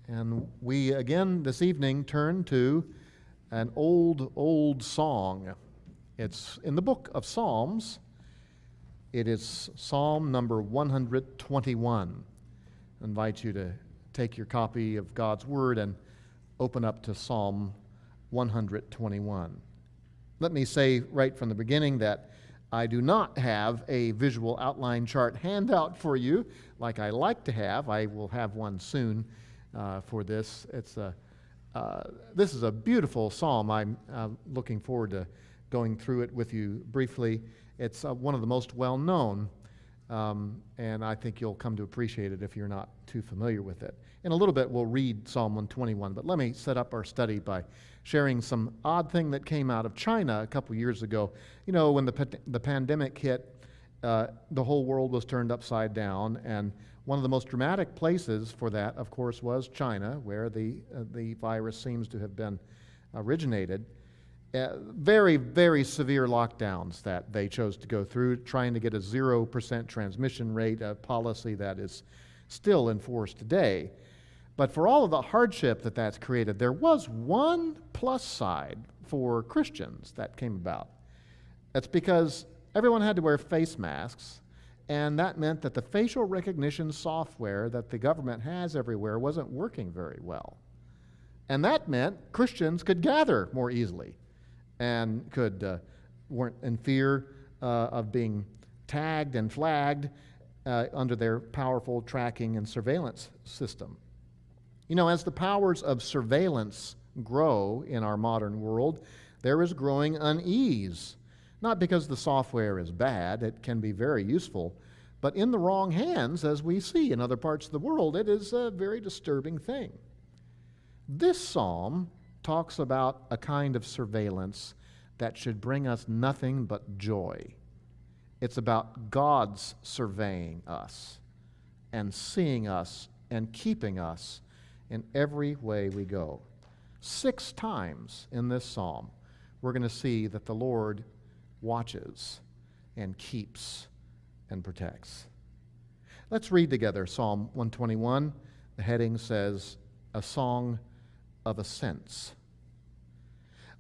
And we again this evening turn to an old song. It's in the book of Psalms. It is Psalm number 121. I invite you to take your copy of God's Word and open up to Psalm 121. Let me say right from the beginning that I do not have a visual outline chart handout for you like I like to have. I will have one soon for this. This is a beautiful psalm. I'm looking forward to going through it with you briefly. It's one of the most well-known, and I think you'll come to appreciate it if you're not too familiar with it. In a little bit, we'll read Psalm 121, but let me set up our study by sharing some odd thing that came out of China a couple years ago. You know, when the pandemic hit, the whole world was turned upside down, and one of the most dramatic places for that, of course, was China, where the virus seems to have been originated. Very, very severe lockdowns that they chose to go through, trying to get a 0% transmission rate, a policy that is still in force today. But for all of the hardship that that's created, there was one plus side for Christians that came about. That's because everyone had to wear face masks, and that meant that the facial recognition software that the government has everywhere wasn't working very well. And that meant Christians could gather more easily and weren't in fear of being tagged and flagged under their powerful tracking and surveillance system. You know, as the powers of surveillance grow in our modern world, there is growing unease. Not because the software is bad, it can be very useful, but in the wrong hands, as we see in other parts of the world, it is a very disturbing thing. This psalm talks about a kind of surveillance that should bring us nothing but joy. It's about God's surveying us and seeing us and keeping us in every way we go. 6 times in this psalm, we're going to see that the Lord watches and keeps and protects. Let's read together Psalm 121. The heading says, A Song of Ascents.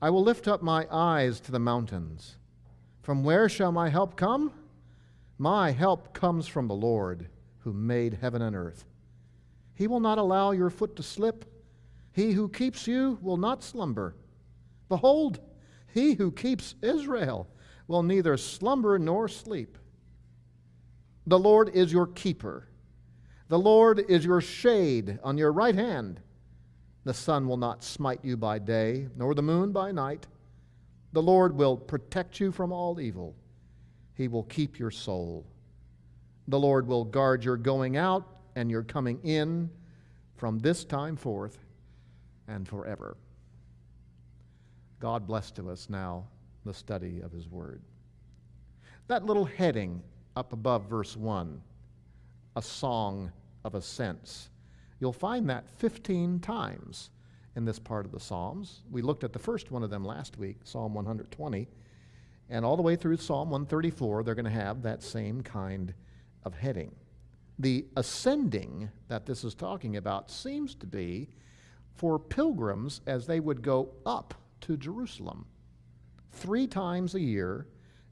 I will lift up my eyes to the mountains. From where shall my help come? My help comes from the Lord, who made heaven and earth. He will not allow your foot to slip. He who keeps you will not slumber. Behold, he who keeps Israel will neither slumber nor sleep. The Lord is your keeper. The Lord is your shade on your right hand. The sun will not smite you by day, nor the moon by night. The Lord will protect you from all evil. He will keep your soul. The Lord will guard your going out and your coming in from this time forth and forever. God bless to us now the study of His Word. That little heading up above verse 1, a song of ascents, you'll find that 15 times in this part of the Psalms. We looked at the first one of them last week, Psalm 120, and all the way through Psalm 134, they're going to have that same kind of heading. The ascending that this is talking about seems to be for pilgrims as they would go up to Jerusalem. 3 times a year,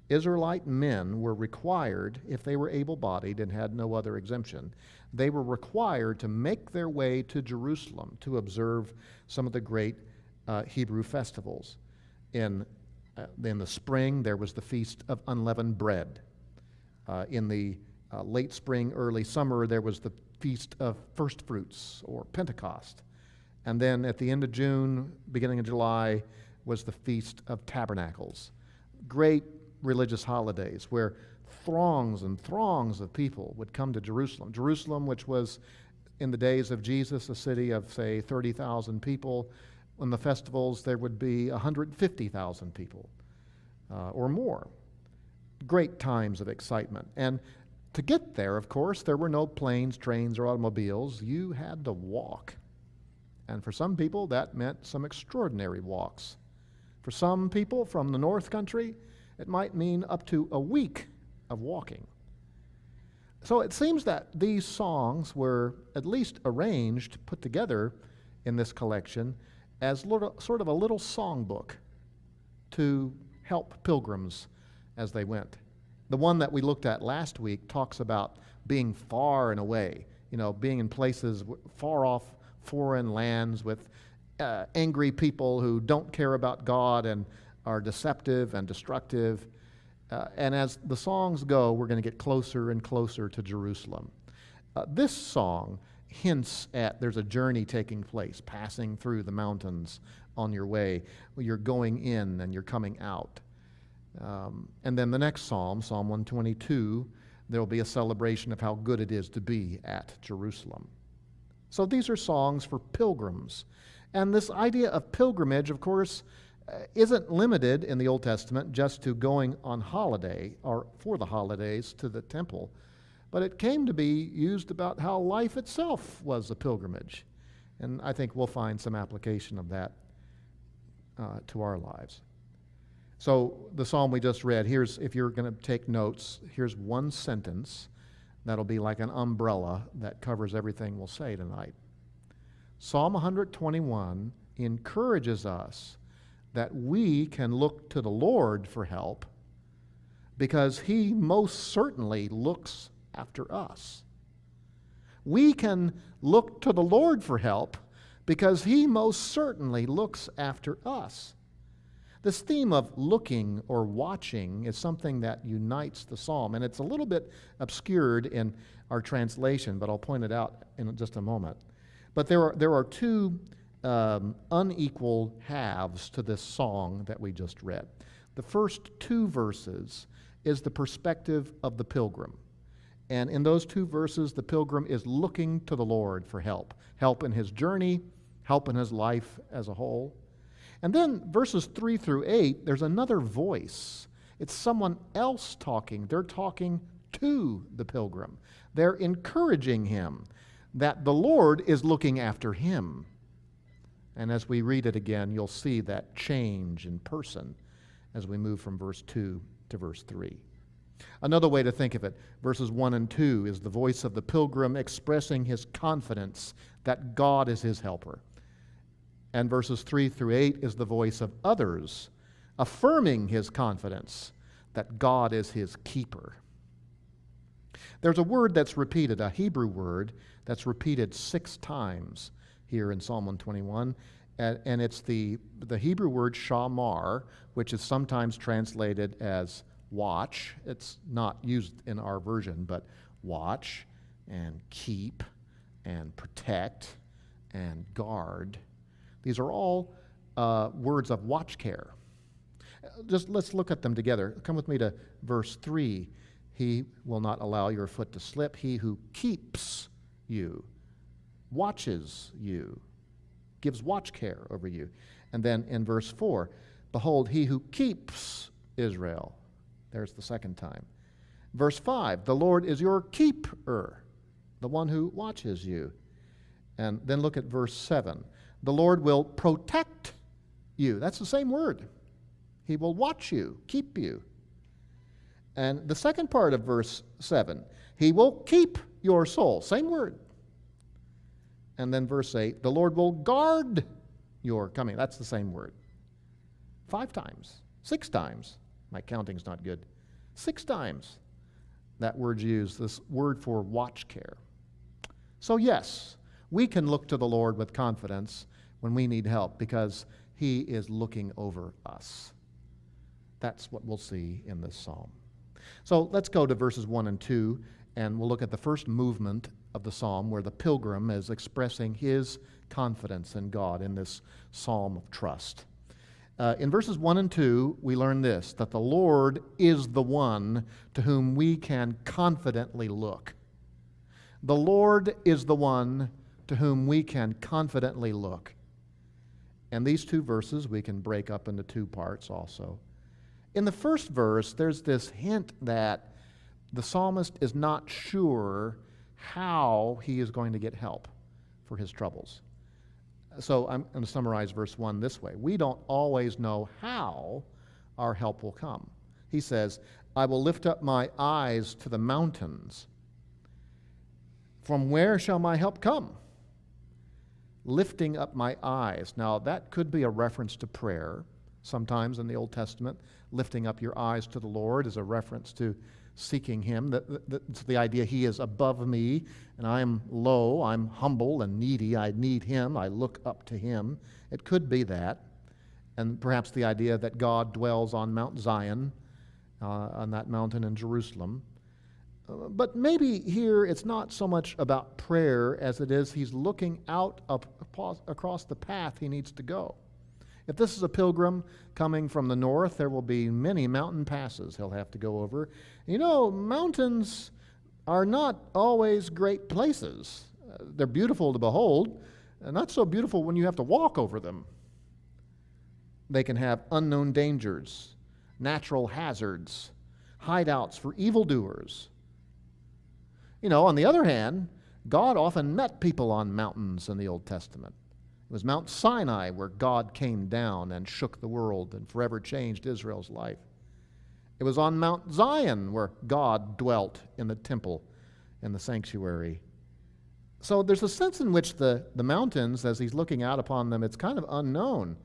Israelite men were required, if they were able-bodied and had no other exemption, they were required to make their way to Jerusalem to observe some of the great Hebrew festivals. In the spring, there was the Feast of Unleavened Bread. In the late spring, early summer, there was the Feast of First Fruits, or Pentecost. And then at the end of June, beginning of July, was the Feast of Tabernacles. Great religious holidays where throngs and throngs of people would come to Jerusalem. Jerusalem, which was in the days of Jesus a city of, say, 30,000 people. On the festivals, there would be 150,000 people or more. Great times of excitement. And to get there, of course, there were no planes, trains, or automobiles. You had to walk. And for some people, that meant some extraordinary walks. For some people from the North Country, it might mean up to a week of walking. So it seems that these songs were at least arranged, put together in this collection as sort of a little songbook to help pilgrims as they went. The one that we looked at last week talks about being far and away, being in places far off, foreign lands with angry people who don't care about God and are deceptive and destructive. And as the songs go, we're going to get closer and closer to Jerusalem. This song hints at there's a journey taking place, passing through the mountains on your way. You're going in and you're coming out. And then the next psalm, Psalm 122, there will be a celebration of how good it is to be at Jerusalem. So these are songs for pilgrims. And this idea of pilgrimage, of course, isn't limited in the Old Testament just to going on holiday or for the holidays to the temple, but it came to be used about how life itself was a pilgrimage. And I think we'll find some application of that to our lives. So the psalm we just read, if you're going to take notes, here's one sentence that'll be like an umbrella that covers everything we'll say tonight. Psalm 121 encourages us that we can look to the Lord for help because He most certainly looks after us. We can look to the Lord for help because He most certainly looks after us. This theme of looking or watching is something that unites the psalm, and it's a little bit obscured in our translation, but I'll point it out in just a moment. But there are two unequal halves to this song that we just read. The first two verses is the perspective of the pilgrim. And in those two verses, the pilgrim is looking to the Lord for help in his journey, help in his life as a whole. And then verses 3 through 8, there's another voice. It's someone else talking. They're talking to the pilgrim. They're encouraging him that the Lord is looking after him. And as we read it again, you'll see that change in person as we move from verse 2 to verse 3. Another way to think of it, verses 1 and 2, is the voice of the pilgrim expressing his confidence that God is his helper. And verses 3 through 8 is the voice of others affirming his confidence that God is his keeper. There's a word that's repeated, a Hebrew word that's repeated 6 times here in Psalm 121, and it's the Hebrew word shamar, which is sometimes translated as watch. It's not used in our version, but watch and keep and protect and guard. These are all words of watch care. Just let's look at them together. Come with me to verse 3. He will not allow your foot to slip. He who keeps you, watches you, gives watch care over you. And then in verse 4, behold, he who keeps Israel. There's the second time. Verse 5, the Lord is your keeper, the one who watches you. And then look at verse 7. The Lord will protect you. That's the same word. He will watch you, keep you. And the second part of verse 7, he will keep your soul. Same word. And then verse 8, the Lord will guard your coming. That's the same word. 5 times, 6 times. My counting's not good. 6 times that word's used, this word for watch care. So yes, we can look to the Lord with confidence when we need help because He is looking over us. That's what we'll see in this psalm. So let's go to verses 1 and 2, and we'll look at the first movement of the psalm where the pilgrim is expressing his confidence in God in this psalm of trust. In verses 1 and 2, we learn this, that the Lord is the one to whom we can confidently look. The Lord is the one to whom we can confidently look. And these 2 verses we can break up into 2 parts also. In the first verse, there's this hint that the psalmist is not sure how he is going to get help for his troubles. So I'm going to summarize verse 1 this way. We don't always know how our help will come. He says, I will lift up my eyes to the mountains. From where shall my help come? Lifting up my eyes. Now, that could be a reference to prayer. Sometimes in the Old Testament, lifting up your eyes to the Lord is a reference to seeking Him. That's the idea He is above me, and I am low, I'm humble and needy. I need Him, I look up to Him. It could be that. And perhaps the idea that God dwells on Mount Zion, on that mountain in Jerusalem. But maybe here it's not so much about prayer as it is He's looking out across the path He needs to go. If this is a pilgrim coming from the north, there will be many mountain passes he'll have to go over. You know, mountains are not always great places. They're beautiful to behold, and not so beautiful when you have to walk over them. They can have unknown dangers, natural hazards, hideouts for evildoers. You know, on the other hand, God often met people on mountains in the Old Testament. It was Mount Sinai where God came down and shook the world and forever changed Israel's life. It was on Mount Zion where God dwelt in the temple, in the sanctuary. So there's a sense in which the mountains, as He's looking out upon them, it's kind of unknown.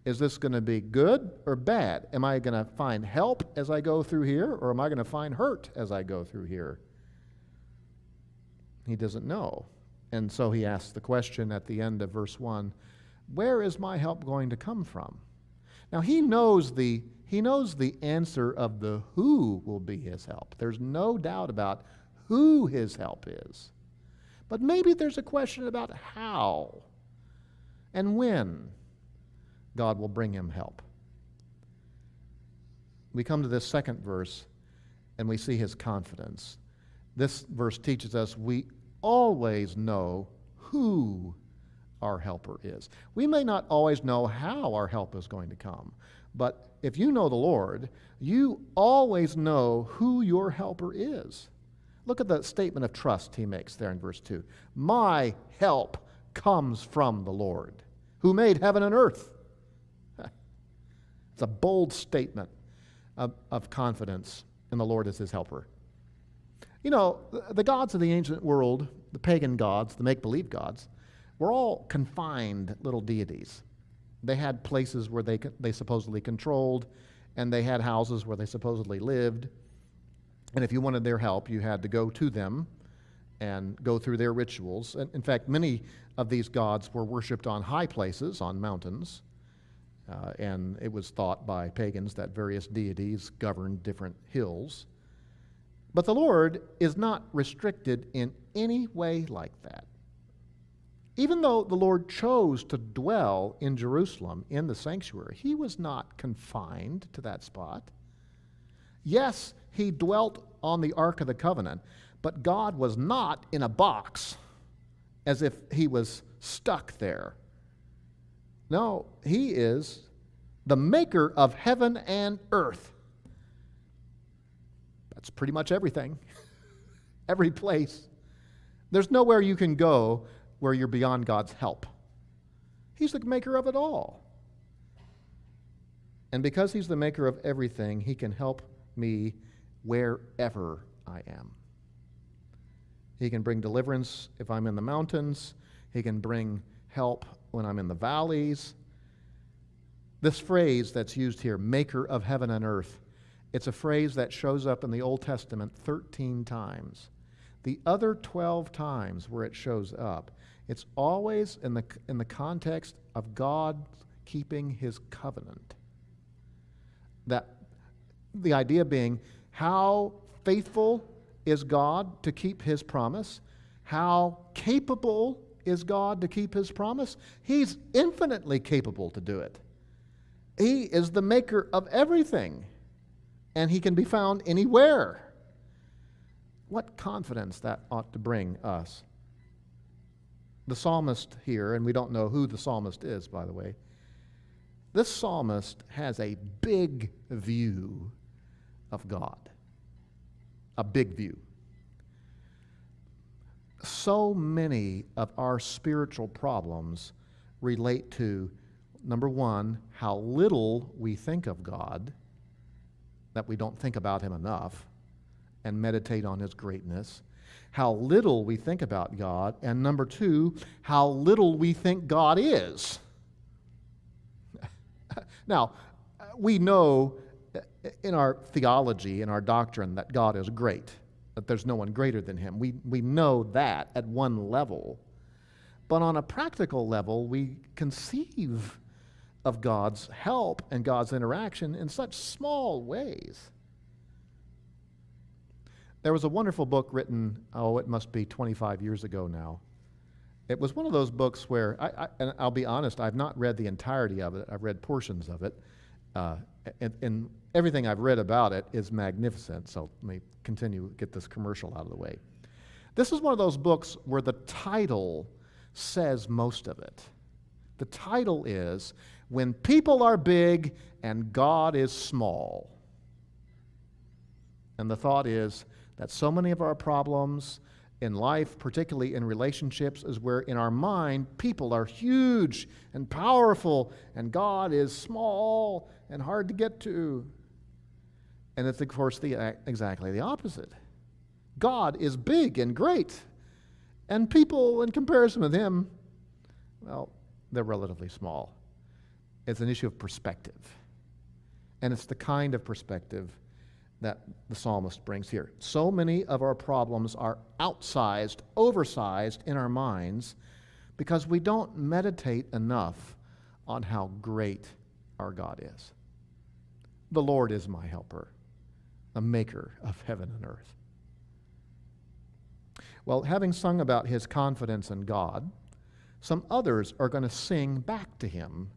Is this going to be good or bad? Am I going to find help as I go through here, or am I going to find hurt as I go through here? He doesn't know. And so he asks the question at the end of verse 1, where is my help going to come from? Now he knows the answer of the who will be his help. There's no doubt about who his help is. But maybe there's a question about how and when God will bring him help. We come to this second verse and we see his confidence. This verse teaches us we always know who our helper is. We may not always know how our help is going to come, but if you know the Lord, you always know who your helper is. Look at the statement of trust he makes there in verse 2. My help comes from the Lord, who made heaven and earth. It's a bold statement of confidence in the Lord as his helper. You know, the gods of the ancient world, the pagan gods, the make-believe gods, were all confined little deities. They had places where they supposedly controlled, and they had houses where they supposedly lived. And if you wanted their help, you had to go to them and go through their rituals. And in fact, many of these gods were worshipped on high places, on mountains. And it was thought by pagans that various deities governed different hills. But the Lord is not restricted in any way like that. Even though the Lord chose to dwell in Jerusalem, in the sanctuary, he was not confined to that spot. Yes, he dwelt on the Ark of the Covenant, but God was not in a box as if he was stuck there. No, he is the maker of heaven and earth. That's pretty much everything, every place. There's nowhere you can go where you're beyond God's help. He's the maker of it all. And because he's the maker of everything, he can help me wherever I am. He can bring deliverance if I'm in the mountains. He can bring help when I'm in the valleys. This phrase that's used here, maker of heaven and earth, it's a phrase that shows up in the Old Testament 13 times. The other 12 times where it shows up, it's always in the context of God keeping his covenant. That the idea being, how faithful is God to keep his promise? How capable is God to keep his promise? He's infinitely capable to do it. He is the maker of everything, and he can be found anywhere. What confidence that ought to bring us. The psalmist here, and we don't know who the psalmist is, by the way, this psalmist has a big view of God. A big view. So many of our spiritual problems relate to, number one, how little we think of God, that we don't think about him enough and meditate on his greatness. how little we think about God, and number two, how little we think God is. Now, we know in our theology, in our doctrine, that God is great, that there's no one greater than him. We know that at one level. But on a practical level, we conceive of God's help and God's interaction in such small ways. There was a wonderful book written, it must be 25 years ago now. It was one of those books where, and I'll be honest, I've not read the entirety of it. I've read portions of it. And everything I've read about it is magnificent. So let me continue, get this commercial out of the way. This is one of those books where the title says most of it. The title is, When People Are Big and God is Small. And the thought is that so many of our problems in life, particularly in relationships, is where in our mind people are huge and powerful and God is small and hard to get to. And it's, of course, exactly the opposite. God is big and great, and people, in comparison with him, well, they're relatively small. It's an issue of perspective. And it's the kind of perspective that the psalmist brings here. So many of our problems are outsized, oversized in our minds because we don't meditate enough on how great our God is. The Lord is my helper, the maker of heaven and earth. Well, having sung about his confidence in God, some others are going to sing back to him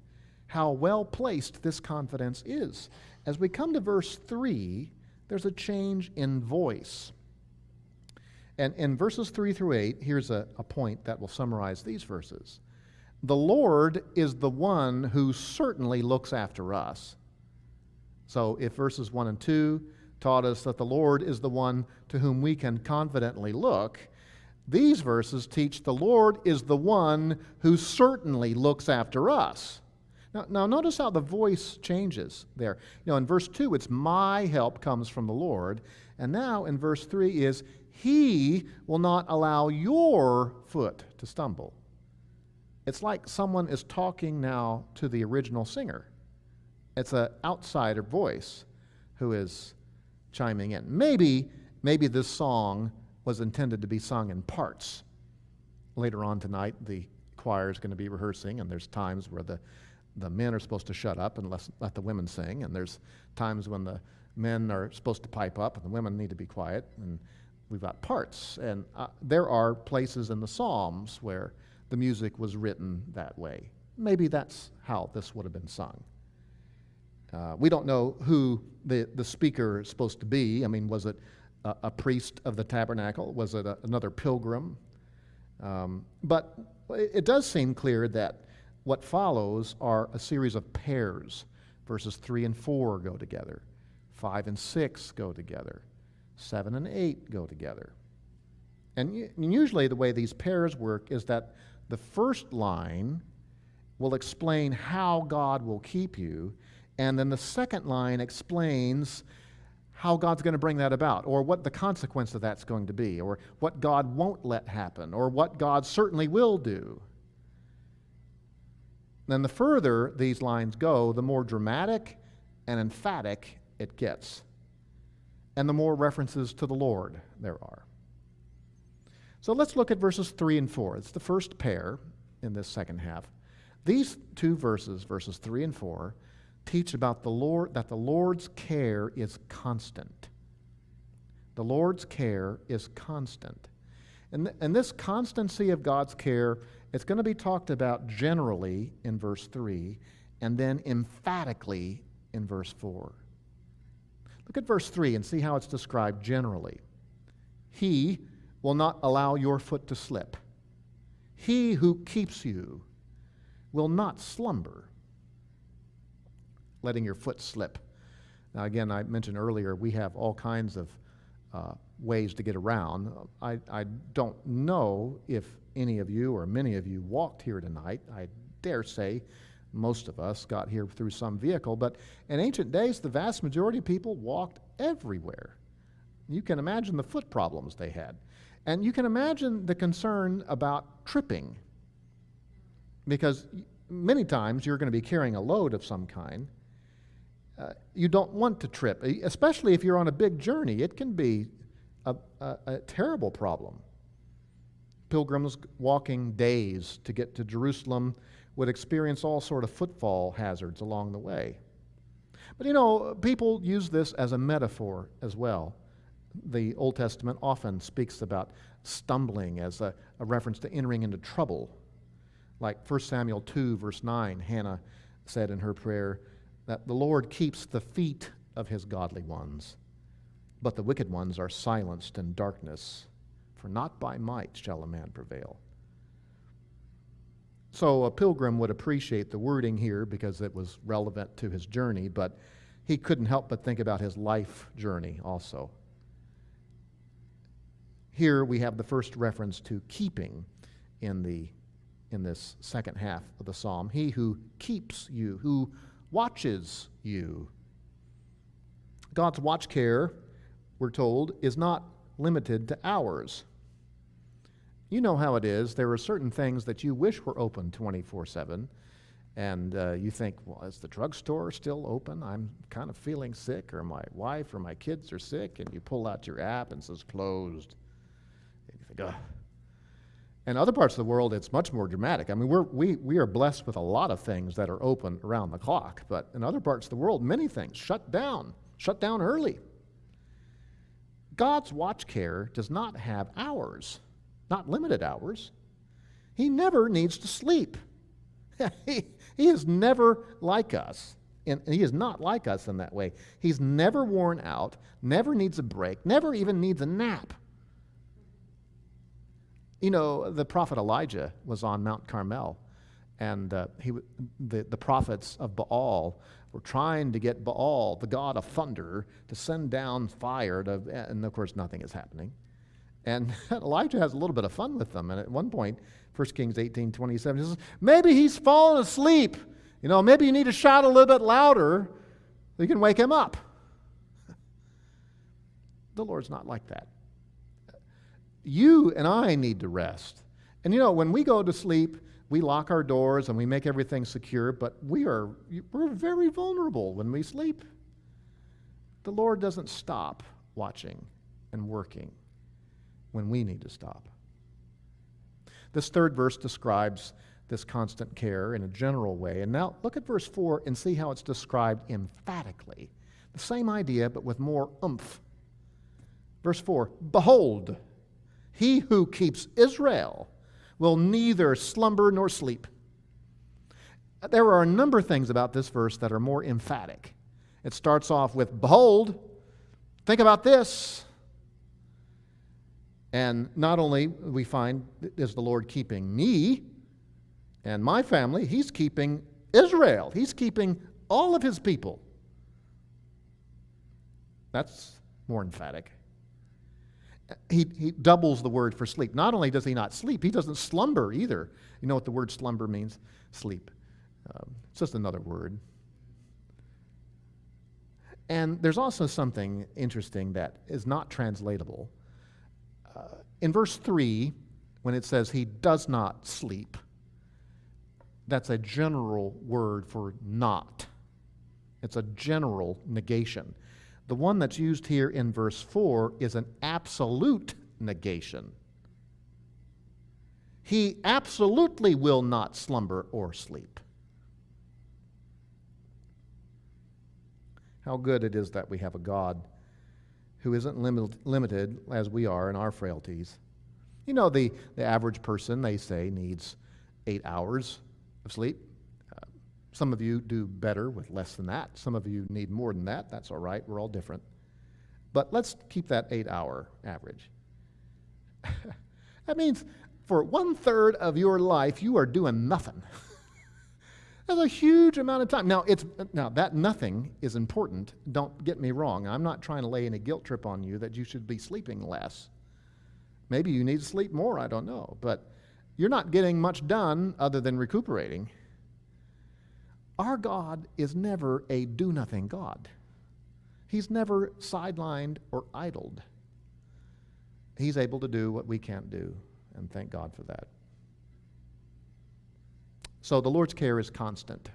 how well placed this confidence is. As we come to verse 3, there's a change in voice. And in verses 3 through 8, here's a point that will summarize these verses. The Lord is the one who certainly looks after us. So if verses 1 and 2 taught us that the Lord is the one to whom we can confidently look, these verses teach the Lord is the one who certainly looks after us. Now notice how the voice changes there. In verse 2, it's my help comes from the Lord. And now in verse 3 is, he will not allow your foot to stumble. It's like someone is talking now to the original singer. It's an outsider voice who is chiming in. Maybe this song was intended to be sung in parts. Later on tonight, the choir is going to be rehearsing, and there's times where the men are supposed to shut up and let the women sing, and there's times when the men are supposed to pipe up and the women need to be quiet, and we've got parts. And there are places in the Psalms where the music was written that way. Maybe that's how this would have been sung. We don't know who the speaker is supposed to be. I mean, was it a priest of the tabernacle? Was it another pilgrim? But it does seem clear that what follows are a series of pairs. Verses 3 and 4 go together. 5 and 6 go together. 7 and 8 go together. And usually the way these pairs work is that the first line will explain how God will keep you, and then the second line explains how God's going to bring that about, or what the consequence of that's going to be, or what God won't let happen, or what God certainly will do. Then the further these lines go, the more dramatic and emphatic it gets, and the more references to the Lord there are. So let's look at verses 3 and 4. It's the first pair in this second half. These two verses, verses 3 and 4, teach about the Lord, that the Lord's care is constant. The Lord's care is constant. And this constancy of God's care, it's going to be talked about generally in verse 3 and then emphatically in verse 4. Look at verse 3 and see how it's described generally. He will not allow your foot to slip. He who keeps you will not slumber, letting your foot slip. Now, again, I mentioned earlier, we have all kinds of ways to get around. I don't know if any of you or many of you walked here tonight. I dare say most of us got here through some vehicle, but in ancient days, the vast majority of people walked everywhere. You can imagine the foot problems they had. And you can imagine the concern about tripping, because many times you're going to be carrying a load of some kind. You don't want to trip, especially if you're on a big journey. It can be a terrible problem. Pilgrims walking days to get to Jerusalem would experience all sort of footfall hazards along the way. But you know, people use this as a metaphor as well. The Old Testament often speaks about stumbling as a reference to entering into trouble. Like 1 Samuel 2, verse 9, Hannah said in her prayer that the Lord keeps the feet of his godly ones, but the wicked ones are silenced in darkness, for not by might shall a man prevail. So a pilgrim would appreciate the wording here because it was relevant to his journey, but he couldn't help but think about his life journey also. Here we have the first reference to keeping in this second half of the psalm. He who keeps you, who watches you. God's watch care, we're told, is not limited to hours. You know how it is. There are certain things that you wish were open 24/7, and you think, well, is the drugstore still open? I'm kind of feeling sick, or my wife or my kids are sick, and you pull out your app and it says closed. And you think, ugh. In other parts of the world, it's much more dramatic. I mean, we are blessed with a lot of things that are open around the clock, but in other parts of the world, many things shut down early. God's watch care does not have hours, not limited hours. He never needs to sleep. He is never like us, and he is not like us in that way. He's never worn out, never needs a break, never even needs a nap. You know, the prophet Elijah was on Mount Carmel, and the prophets of Baal were trying to get Baal, the god of thunder, to send down fire, and of course nothing is happening. And Elijah has a little bit of fun with them, and at one point, 1 Kings 18:27, he says, maybe he's fallen asleep. You know, maybe you need to shout a little bit louder so you can wake him up. The Lord's not like that. You and I need to rest. And you know, when we go to sleep, we lock our doors and we make everything secure, but we're very vulnerable when we sleep. The Lord doesn't stop watching and working when we need to stop. This third verse describes this constant care in a general way. And now look at verse 4 and see how it's described emphatically. The same idea, but with more oomph. Verse 4, behold, he who keeps Israel will neither slumber nor sleep. There are a number of things about this verse that are more emphatic. It starts off with, behold, think about this. And not only we find is the Lord keeping me and my family, he's keeping Israel. He's keeping all of his people. That's more emphatic. He doubles the word for sleep. Not only does he not sleep, he doesn't slumber either. You know what the word slumber means? Sleep. It's just another word. And there's also something interesting that is not translatable. In verse 3, when it says he does not sleep, that's a general word for not. It's a general negation. The one that's used here in verse 4 is an absolute negation. He absolutely will not slumber or sleep. How good it is that we have a God who isn't limited as we are in our frailties. You know, the average person, they say, needs 8 hours of sleep. Some of you do better with less than that. Some of you need more than that. That's all right. We're all different. But let's keep that 8-hour average. That means for 1/3 of your life, you are doing nothing. That's a huge amount of time. Now that nothing is important. Don't get me wrong. I'm not trying to lay any guilt trip on you that you should be sleeping less. Maybe you need to sleep more. I don't know. But you're not getting much done other than recuperating. Our God is never a do-nothing God. He's never sidelined or idled. He's able to do what we can't do, and thank God for that. So the Lord's care is constant.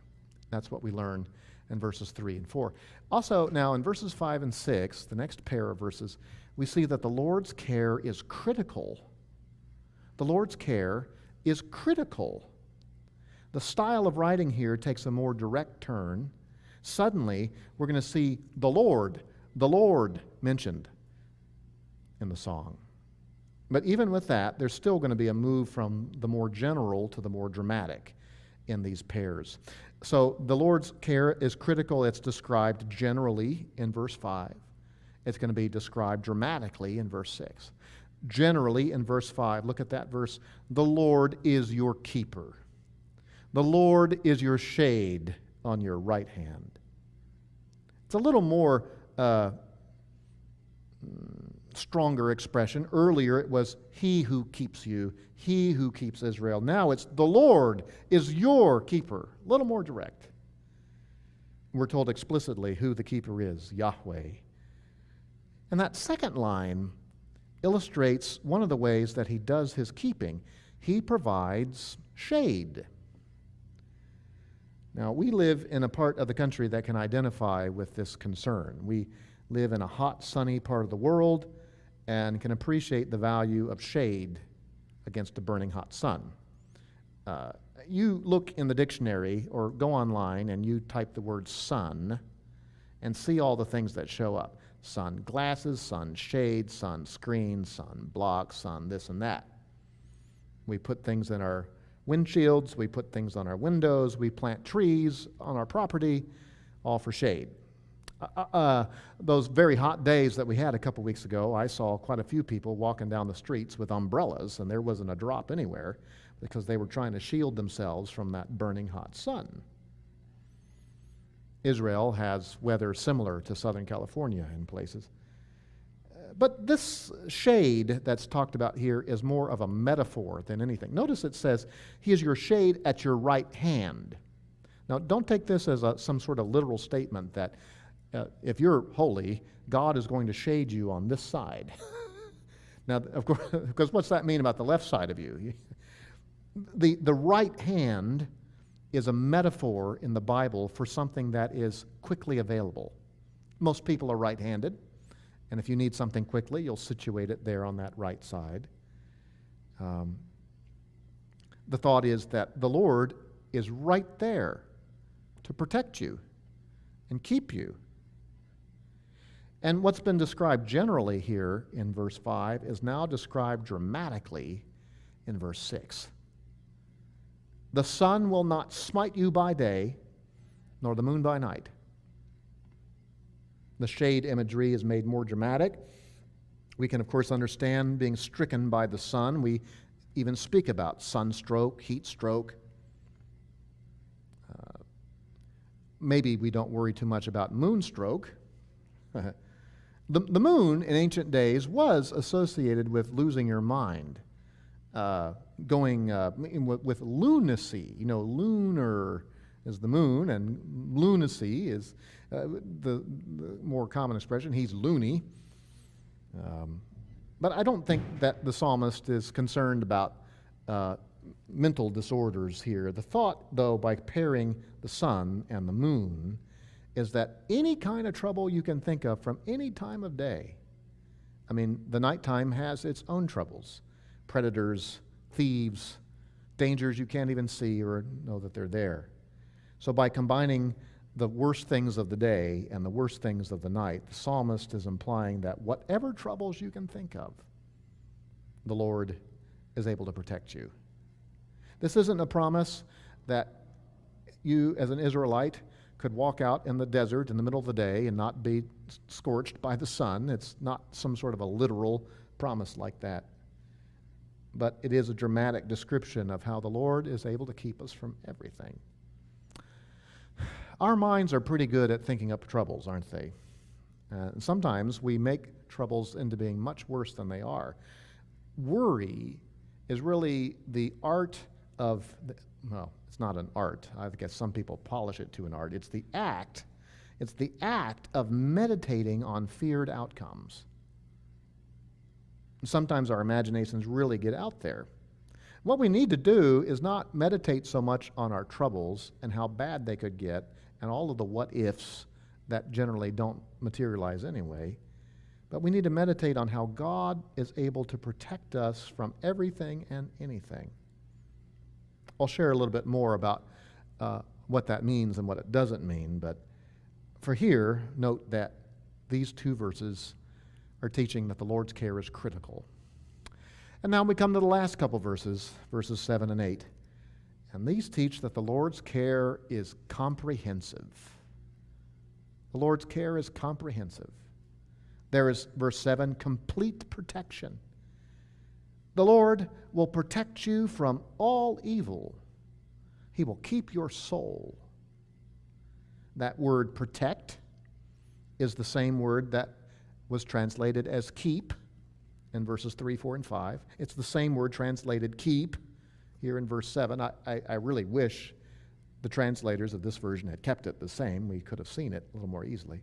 That's what we learn in verses 3 and 4. Also, now in verses 5 and 6, the next pair of verses, we see that the Lord's care is critical. The Lord's care is critical. The style of writing here takes a more direct turn. Suddenly, we're going to see the Lord mentioned in the song. But even with that, there's still going to be a move from the more general to the more dramatic in these pairs. So the Lord's care is critical. It's described generally in verse 5. It's going to be described dramatically in verse 6. Generally in verse 5, look at that verse. The Lord is your keeper. The Lord is your shade on your right hand. It's a little more stronger expression. Earlier it was he who keeps you, he who keeps Israel. Now it's the Lord is your keeper. A little more direct. We're told explicitly who the keeper is, Yahweh. And that second line illustrates one of the ways that he does his keeping. He provides shade. Now, we live in a part of the country that can identify with this concern. We live in a hot, sunny part of the world and can appreciate the value of shade against a burning hot sun. You look in the dictionary or go online and you type the word sun and see all the things that show up. Sun glasses, sun shade, sun screen, sun block, sun this and that. We put things in our windshields, we put things on our windows, we plant trees on our property, all for shade. Those very hot days that we had a couple weeks ago, I saw quite a few people walking down the streets with umbrellas, and there wasn't a drop anywhere because they were trying to shield themselves from that burning hot sun. Israel has weather similar to Southern California in places. But this shade that's talked about here is more of a metaphor than anything. Notice it says, he is your shade at your right hand. Now, don't take this as some sort of literal statement that if you're holy, God is going to shade you on this side. Now, of course, because what's that mean about the left side of you? The right hand is a metaphor in the Bible for something that is quickly available. Most people are right-handed, and if you need something quickly, you'll situate it there on that right side. The thought is that the Lord is right there to protect you and keep you. And what's been described generally here in verse 5 is now described dramatically in verse 6. The sun will not smite you by day, nor the moon by night. The shade imagery is made more dramatic. We can, of course, understand being stricken by the sun. We even speak about sunstroke, heat stroke. Maybe we don't worry too much about moonstroke. The moon in ancient days was associated with losing your mind, going with lunacy. You know, lunar is the moon, and lunacy is the more common expression. He's loony. But I don't think that the psalmist is concerned about mental disorders here. The thought, though, by pairing the sun and the moon, is that any kind of trouble you can think of from any time of day. I mean, the nighttime has its own troubles. Predators, thieves, dangers you can't even see or know that they're there. So by combining the worst things of the day and the worst things of the night, the psalmist is implying that whatever troubles you can think of, the Lord is able to protect you. This isn't a promise that you, as an Israelite, could walk out in the desert in the middle of the day and not be scorched by the sun. It's not some sort of a literal promise like that. But it is a dramatic description of how the Lord is able to keep us from everything. Our minds are pretty good at thinking up troubles, aren't they? Sometimes we make troubles into being much worse than they are. Worry is really the art of, well, it's not an art. I guess some people polish it to an art. It's the act of meditating on feared outcomes. Sometimes our imaginations really get out there. What we need to do is not meditate so much on our troubles and how bad they could get and all of the what-ifs that generally don't materialize anyway, but we need to meditate on how God is able to protect us from everything and anything. I'll share a little bit more about what that means and what it doesn't mean, but for here, note that these two verses are teaching that the Lord's care is critical. And now we come to the last couple verses, verses 7 and 8. And these teach that the Lord's care is comprehensive. The Lord's care is comprehensive. There is, verse 7, complete protection. The Lord will protect you from all evil. He will keep your soul. That word protect is the same word that was translated as keep in verses 3, 4, and 5. It's the same word translated keep here in verse 7. I really wish the translators of this version had kept it the same. We could have seen it a little more easily.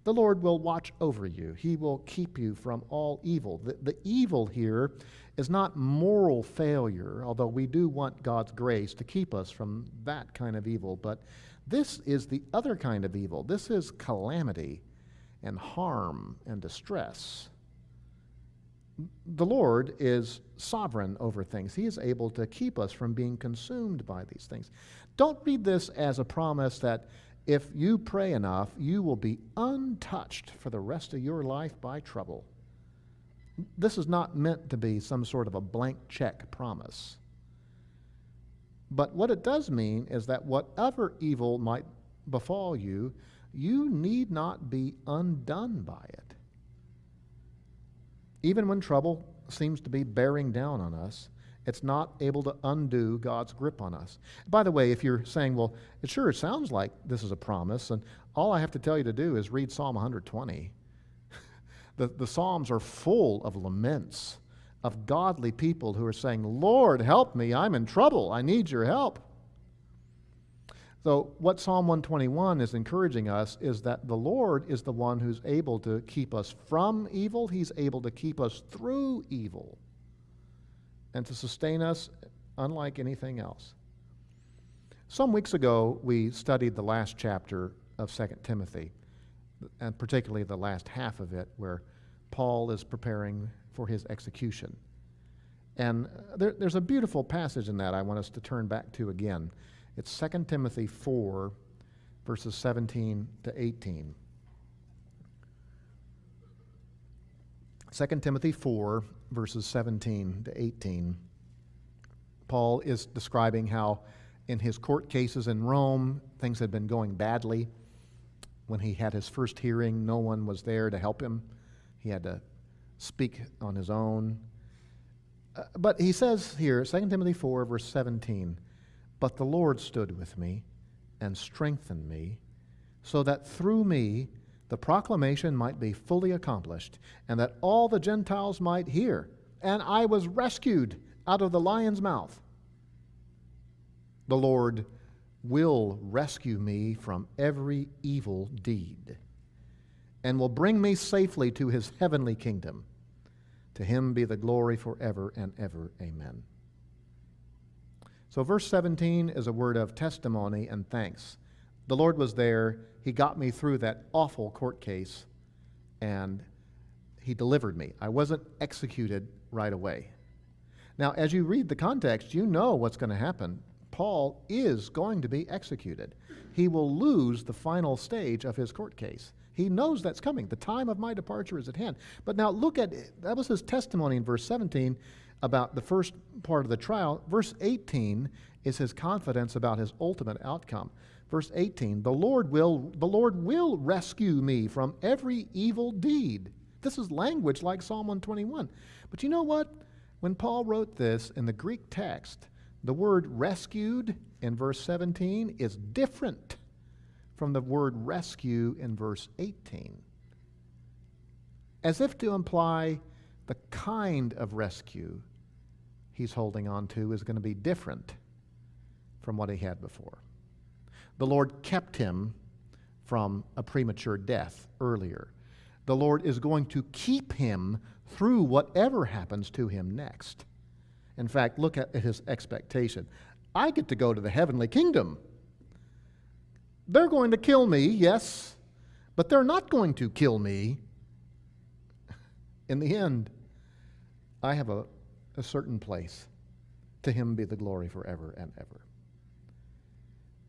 The Lord will watch over you. He will keep you from all evil. The evil here is not moral failure, although we do want God's grace to keep us from that kind of evil, but this is the other kind of evil. This is calamity and harm and distress. The Lord is sovereign over things. He is able to keep us from being consumed by these things. Don't read this as a promise that if you pray enough, you will be untouched for the rest of your life by trouble. This is not meant to be some sort of a blank check promise. But what it does mean is that whatever evil might befall you, you need not be undone by it. Even when trouble seems to be bearing down on us, it's not able to undo God's grip on us. By the way, if you're saying, well, it sure sounds like this is a promise, and all I have to tell you to do is read Psalm 120. The Psalms are full of laments of godly people who are saying, Lord, help me, I'm in trouble, I need your help. So what Psalm 121 is encouraging us is that the Lord is the one who's able to keep us from evil. He's able to keep us through evil and to sustain us unlike anything else. Some weeks ago, we studied the last chapter of 2 Timothy, and particularly the last half of it, where Paul is preparing for his execution. And there's a beautiful passage in that I want us to turn back to again. It's 2 Timothy 4, verses 17 to 18. 2 Timothy 4, verses 17 to 18. Paul is describing how in his court cases in Rome, things had been going badly. When he had his first hearing, no one was there to help him. He had to speak on his own. But he says here, 2 Timothy 4, verse 17, "But the Lord stood with me and strengthened me, so that through me the proclamation might be fully accomplished, and that all the Gentiles might hear. And I was rescued out of the lion's mouth. The Lord will rescue me from every evil deed, and will bring me safely to his heavenly kingdom. To him be the glory forever and ever. Amen." So verse 17 is a word of testimony and thanks. The Lord was there. He got me through that awful court case, and he delivered me. I wasn't executed right away. Now, as you read the context, you know what's going to happen. Paul is going to be executed. He will lose the final stage of his court case. He knows that's coming. The time of my departure is at hand. But now look at, that was his testimony in verse 17 about the first part of the trial. Verse 18 is his confidence about his ultimate outcome. Verse 18, the Lord will rescue me from every evil deed. This is language like Psalm 121. But you know what? When Paul wrote this in the Greek text, the word rescued in verse 17 is different from the word rescue in verse 18, as if to imply the kind of rescue he's holding on to is going to be different from what he had before. The Lord kept him from a premature death earlier. the Lord is going to keep him through whatever happens to him next. In fact, look at his expectation. I get to go to the heavenly kingdom. They're going to kill me, yes, but they're not going to kill me. In the end, I have a certain place. To him be the glory forever and ever.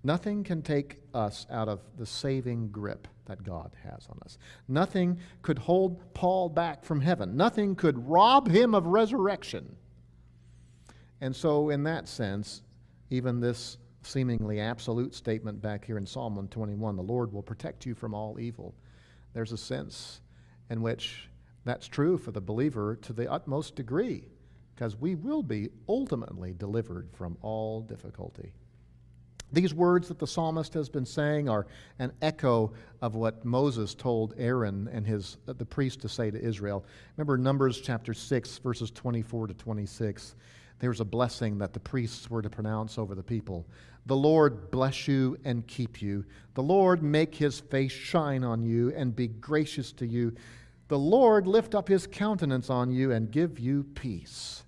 Nothing can take us out of the saving grip that God has on us. Nothing could hold Paul back from heaven. Nothing could rob him of resurrection. And so in that sense, even this seemingly absolute statement back here in Psalm 121, the Lord will protect you from all evil. There's a sense in which that's true for the believer to the utmost degree, because we will be ultimately delivered from all difficulty. These words that the psalmist has been saying are an echo of what Moses told Aaron and the priest to say to Israel. Remember Numbers chapter 6, verses 24 to 26. There's a blessing that the priests were to pronounce over the people. The Lord bless you and keep you. The Lord make his face shine on you and be gracious to you. The Lord lift up his countenance on you and give you peace.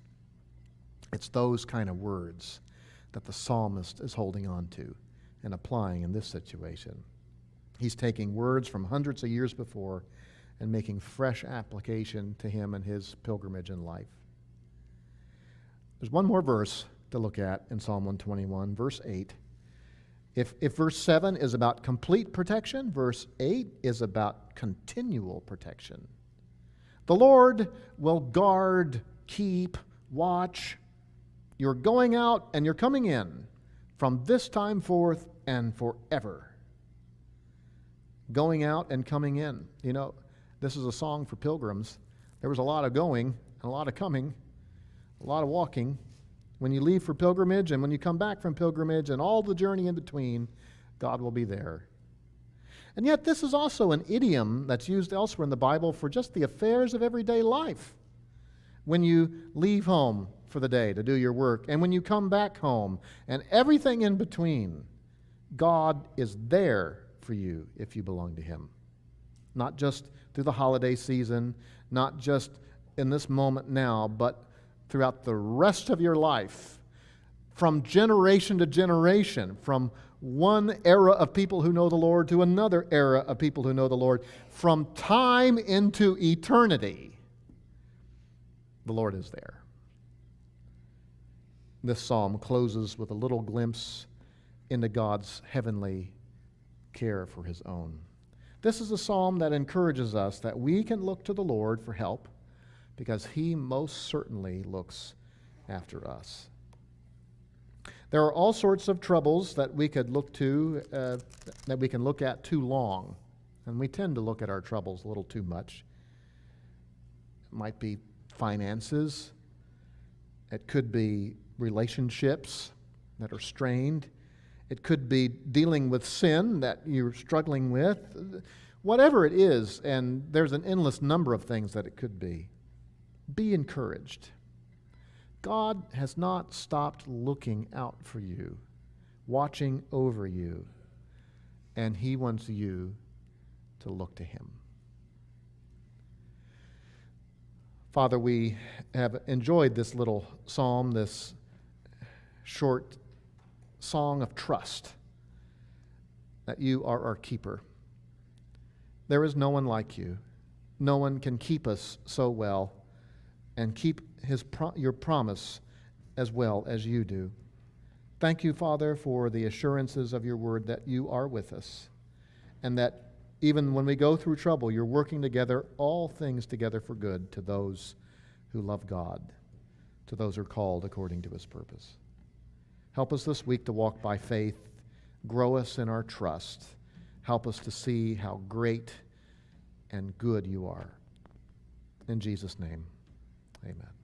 It's those kind of words that the psalmist is holding on to and applying in this situation. He's taking words from hundreds of years before and making fresh application to him and his pilgrimage in life. There's one more verse to look at in Psalm 121, verse 8. If verse 7 is about complete protection, verse 8 is about continual protection. The Lord will guard, keep, watch. You're going out and you're coming in from this time forth and forever. Going out and coming in. You know, this is a song for pilgrims. There was a lot of going and a lot of coming, a lot of walking. When you leave for pilgrimage and when you come back from pilgrimage and all the journey in between, God will be there. And yet this is also an idiom that's used elsewhere in the Bible for just the affairs of everyday life. When you leave home for the day to do your work, and when you come back home, and everything in between, God is there for you if you belong to him. Not just through the holiday season, not just in this moment now, but throughout the rest of your life, from generation to generation, from one era of people who know the Lord to another era of people who know the Lord, from time into eternity, the Lord is there. This psalm closes with a little glimpse into God's heavenly care for his own. This is a psalm that encourages us that we can look to the Lord for help because he most certainly looks after us. There are all sorts of troubles that we could look to, that we can look at too long. And we tend to look at our troubles a little too much. It might be finances. It could be relationships that are strained. It could be dealing with sin that you're struggling with. Whatever it is, and there's an endless number of things that it could be. Be encouraged. God has not stopped looking out for you, watching over you, and he wants you to look to him. Father, we have enjoyed this little psalm, this short song of trust that you are our keeper. There is no one like you. No one can keep us so well and keep your promise as well as you do. Thank you, Father, for the assurances of your word that you are with us and that even when we go through trouble, you're working together, all things together for good to those who love God, to those who are called according to his purpose. Help us this week to walk by faith. Grow us in our trust. Help us to see how great and good you are. In Jesus' name, amen.